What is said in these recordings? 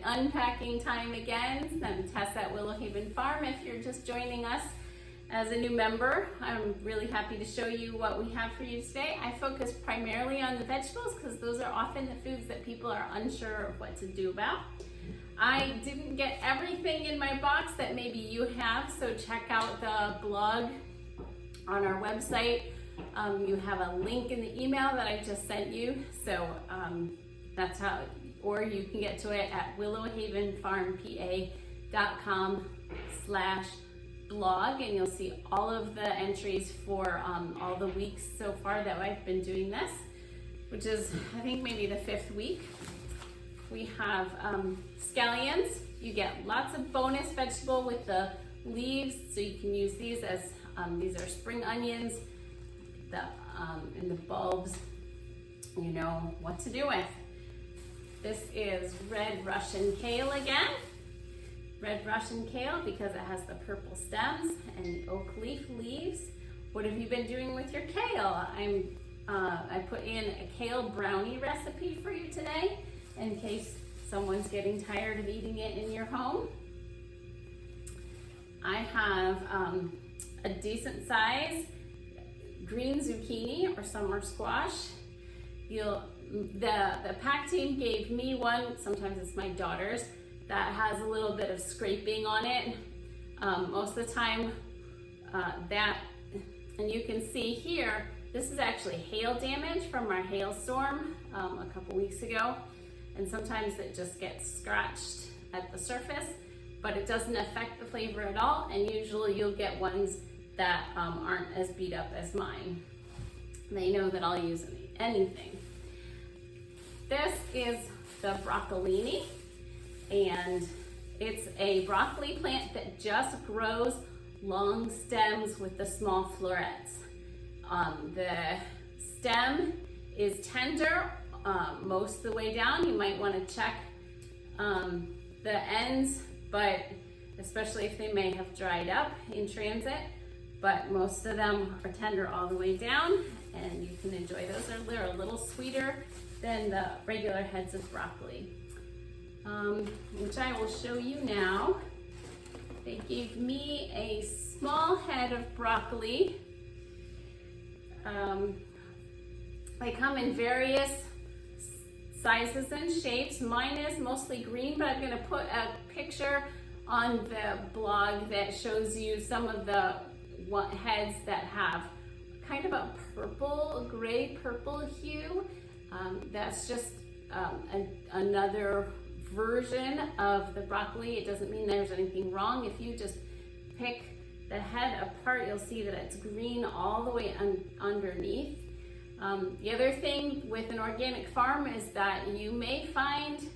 unpacking time again. I'm Tessa at Willow Haven Farm. If you're just joining us as a new member, I'm really happy to show you what we have for you today. I focus primarily on the vegetables because those are often the foods that people are unsure of what to do about. I didn't get everything in my box that maybe you have, so check out the blog on our website. You have a link in the email that I just sent you, so that's how, or you can get to it at willowhavenfarmpa.com/blog, and you'll see all of the entries for all the weeks so far that I've been doing this, which is I think maybe the 5th week. We have scallions. You get lots of bonus vegetable with the leaves, so you can use these as these are spring onions. And the bulbs, you know what to do with. This is red Russian kale again. Red Russian kale because it has the purple stems and the oak leaf leaves. What have you been doing with your kale? I put in a kale brownie recipe for you today in case someone's getting tired of eating it in your home. I have a decent size green zucchini or summer squash. The pack team gave me one, sometimes it's my daughter's, that has a little bit of scraping on it. Most of the time and you can see here, this is actually hail damage from our hailstorm a couple weeks ago. And sometimes it just gets scratched at the surface, but it doesn't affect the flavor at all. And usually you'll get ones that aren't as beat up as mine. They know that I'll use anything. This is the broccolini, and it's a broccoli plant that just grows long stems with the small florets. The stem is tender most of the way down. You might want to check the ends, but especially if they may have dried up in transit. But most of them are tender all the way down, and you can enjoy those. They're a little sweeter than the regular heads of broccoli, which I will show you now. They gave me a small head of broccoli. They come in various sizes and shapes. Mine is mostly green, but I'm going to put a picture on the blog that shows you some of the heads that have kind of a purple, gray purple hue. That's just another version of the broccoli. It doesn't mean there's anything wrong. If you just pick the head apart, you'll see that it's green all the way underneath. The other thing with an organic farm is that you may find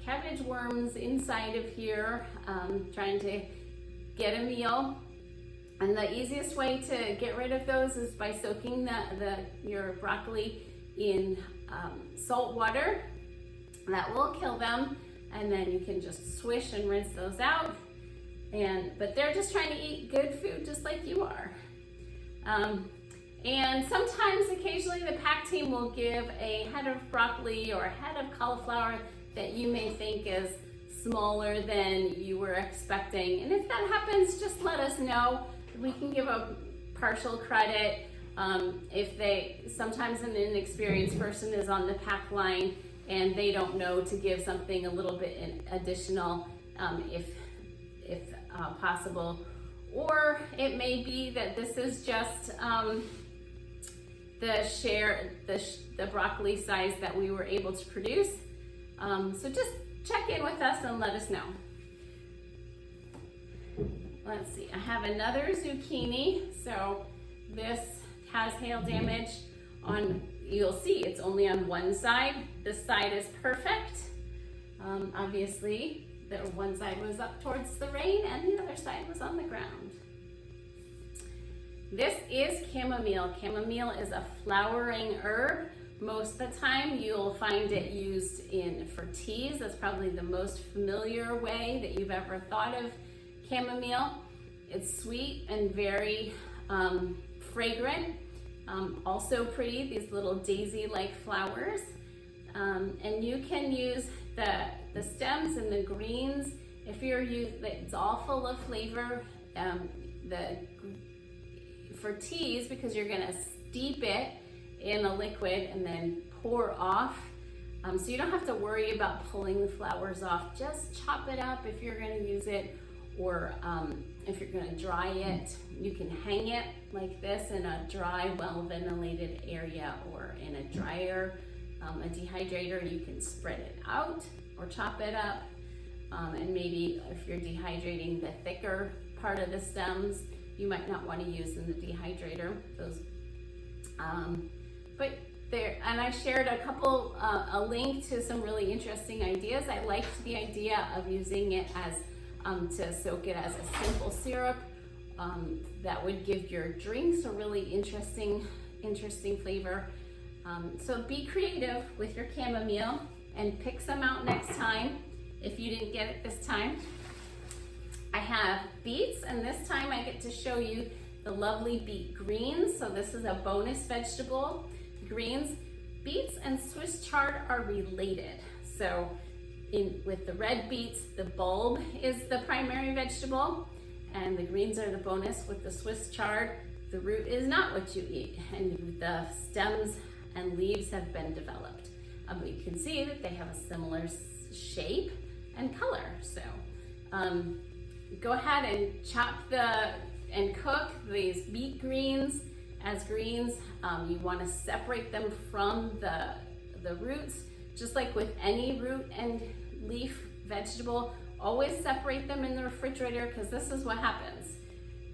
cabbage worms inside of here trying to get a meal. And the easiest way to get rid of those is by soaking your broccoli in salt water. That will kill them, and then you can just swish and rinse those out. But they're just trying to eat good food just like you are. And sometimes, occasionally, the pack team will give a head of broccoli or a head of cauliflower that you may think is smaller than you were expecting. And if that happens, just let us know. We can give a partial credit sometimes an inexperienced person is on the pack line and they don't know to give something a little bit additional if possible. Or it may be that this is just the broccoli size that we were able to produce. So just check in with us and let us know. Let's see, I have another zucchini. So this has hail damage on, you'll see it's only on one side. This side is perfect. Obviously, the one side was up towards the rain and the other side was on the ground. This is chamomile. Chamomile is a flowering herb. Most of the time you'll find it used for teas. That's probably the most familiar way that you've ever thought of chamomile. It's sweet and very fragrant. Also pretty, these little daisy-like flowers. And you can use the stems and the greens if you're it's all full of flavor. For teas, because you're gonna steep it in a liquid and then pour off. So you don't have to worry about pulling the flowers off. Just chop it up if you're gonna use it, or if you're gonna dry it, you can hang it like this in a dry, well-ventilated area, or in a dryer, a dehydrator. You can spread it out or chop it up. And maybe if you're dehydrating the thicker part of the stems, you might not want to use in the dehydrator. Those, but there, and I shared a link to some really interesting ideas. I liked the idea of using it as to soak it as a simple syrup that would give your drinks a really interesting flavor. So be creative with your chamomile and pick some out next time if you didn't get it this time. I have beets, and this time I get to show you the lovely beet greens. So this is a bonus vegetable. Greens, beets and Swiss chard are related. So with the red beets, the bulb is the primary vegetable, and the greens are the bonus. With the Swiss chard, the root is not what you eat, and the stems and leaves have been developed. But you can see that they have a similar shape and color. So go ahead and chop and cook these beet greens as greens. You want to separate them from the roots, just like with any root and leaf vegetable. Always separate them in the refrigerator, because this is what happens.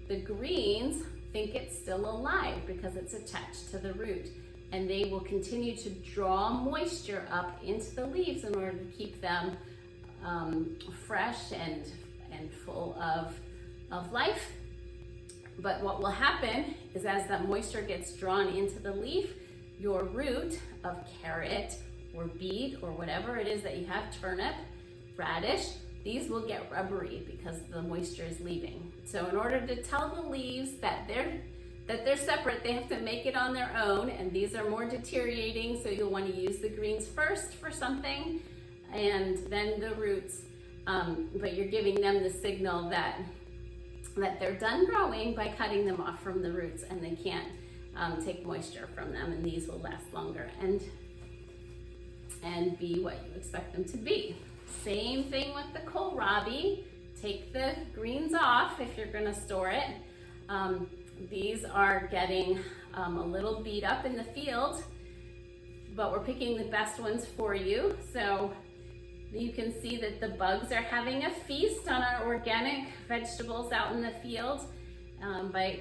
The greens think it's still alive because it's attached to the root, and they will continue to draw moisture up into the leaves in order to keep them fresh and full of life. But what will happen is, as that moisture gets drawn into the leaf, your root of carrot or beet or whatever it is that you have, turnip, radish, these will get rubbery because the moisture is leaving. So in order to tell the leaves that they're separate, they have to make it on their own, and these are more deteriorating, so you'll want to use the greens first for something and then the roots. But you're giving them the signal that they're done growing by cutting them off from the roots, and they can't take moisture from them, and these will last longer and be what you expect them to be. Same thing with the kohlrabi. Take the greens off if you're going to store it. These are getting a little beat up in the field, but we're picking the best ones for you. So you can see that the bugs are having a feast on our organic vegetables out in the field by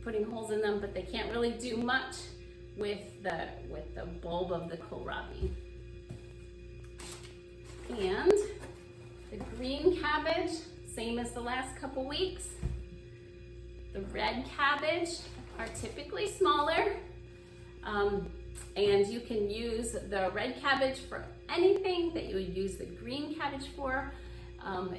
putting holes in them, but they can't really do much with the bulb of the kohlrabi. And the green cabbage, same as the last couple weeks. The red cabbage are typically smaller, and you can use the red cabbage for anything that you would use the green cabbage for.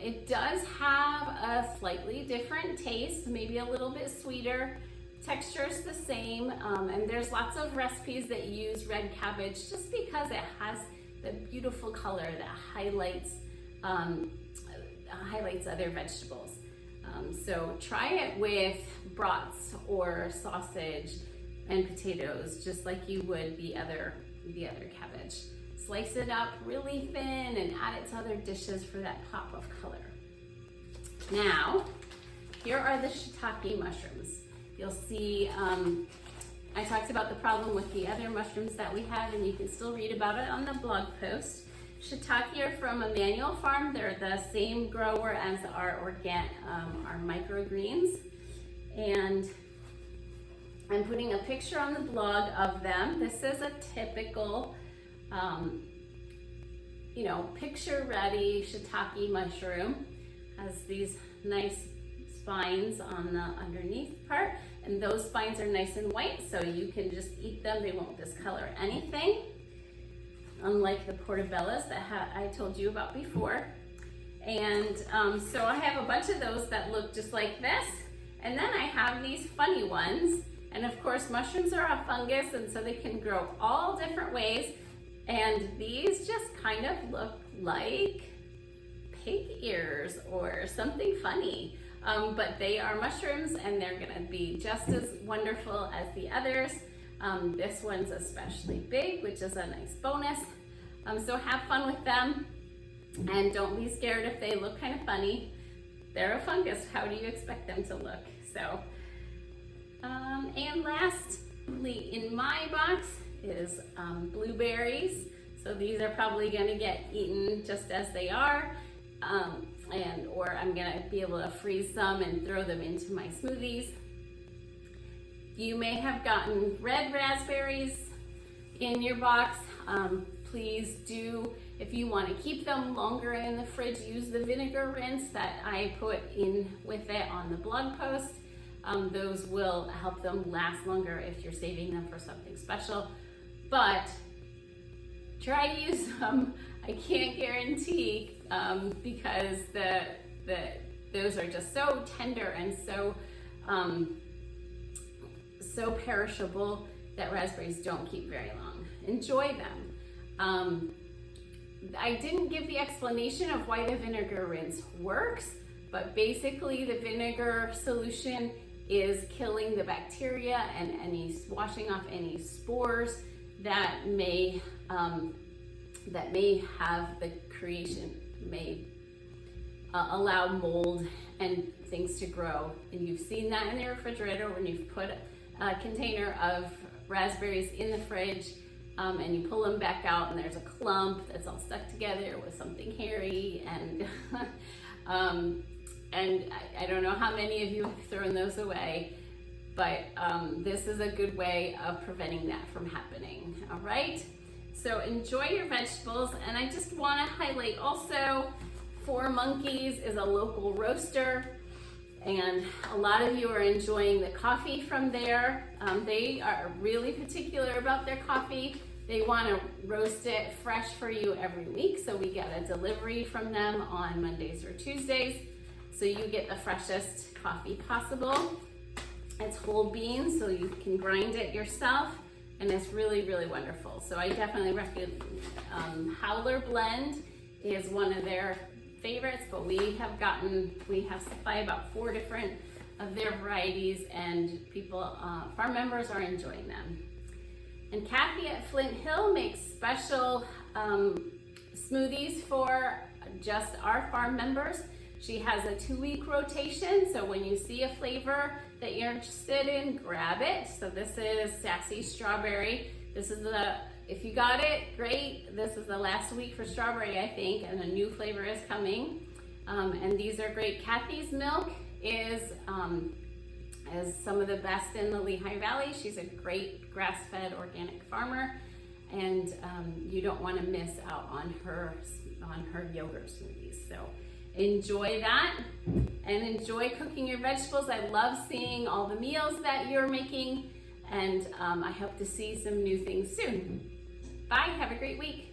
It does have a slightly different taste, maybe a little bit sweeter. Texture is the same, and there's lots of recipes that use red cabbage just because it has the beautiful color that highlights other vegetables. So try it with brats or sausage and potatoes, just like you would the other cabbage. Slice it up really thin and add it to other dishes for that pop of color. Now, here are the shiitake mushrooms. You'll see I talked about the problem with the other mushrooms that we have, and you can still read about it on the blog post. Shiitake are from a manual farm. They're the same grower as our microgreens, and I'm putting a picture on the blog of them. This is a typical, picture-ready shiitake mushroom. Has these nice spines on the underneath part, and those spines are nice and white, so you can just eat them. They won't discolor anything, unlike the portobellos that I told you about before. And so I have a bunch of those that look just like this, and then I have these funny ones. And of course, mushrooms are a fungus, and so they can grow all different ways. And these just kind of look like pig ears or something funny. But they are mushrooms and they're gonna be just as wonderful as the others. This one's especially big, which is a nice bonus. So have fun with them and don't be scared if they look kind of funny. They're a fungus, how do you expect them to look? So, and lastly in my box is blueberries. So these are probably gonna get eaten just as they are. Or I'm gonna be able to freeze some and throw them into my smoothies. You may have gotten red raspberries in your box. Please do, if you want to keep them longer in the fridge, use the vinegar rinse that I put in with it on the blog post. Those will help them last longer if you're saving them for something special. But try to use them. I can't guarantee because those are just so tender and so perishable that raspberries don't keep very long. Enjoy them. I didn't give the explanation of why the vinegar rinse works, but basically the vinegar solution is killing the bacteria and washing off any spores that may have the creation, may allow mold and things to grow. And you've seen that in the refrigerator when you've put a container of raspberries in the fridge and you pull them back out and there's a clump that's all stuck together with something hairy and I don't know how many of you have thrown those away, but this is a good way of preventing that from happening, all right? So enjoy your vegetables, and I just want to highlight also, Four Monkeys is a local roaster, and a lot of you are enjoying the coffee from there. They are really particular about their coffee. They want to roast it fresh for you every week, so we get a delivery from them on Mondays or Tuesdays, so you get the freshest coffee possible. It's whole beans, so you can grind it yourself, and it's really, really wonderful. So I definitely recommend Howler Blend is one of their favorites, but we have supply about 4 different of their varieties, and people, farm members are enjoying them. And Kathy at Flint Hill makes special smoothies for just our farm members. She has a 2-week rotation, so when you see a flavor that you're interested in, grab it. So this is Sassy Strawberry. This is if you got it, great. This is the last week for strawberry, I think, and a new flavor is coming. And these are great. Kathy's milk is some of the best in the Lehigh Valley. She's a great grass-fed organic farmer, and you don't want to miss out on her yogurt smoothies. So enjoy that and enjoy cooking your vegetables. I love seeing all the meals that you're making, and I hope to see some new things soon. Bye, have a great week.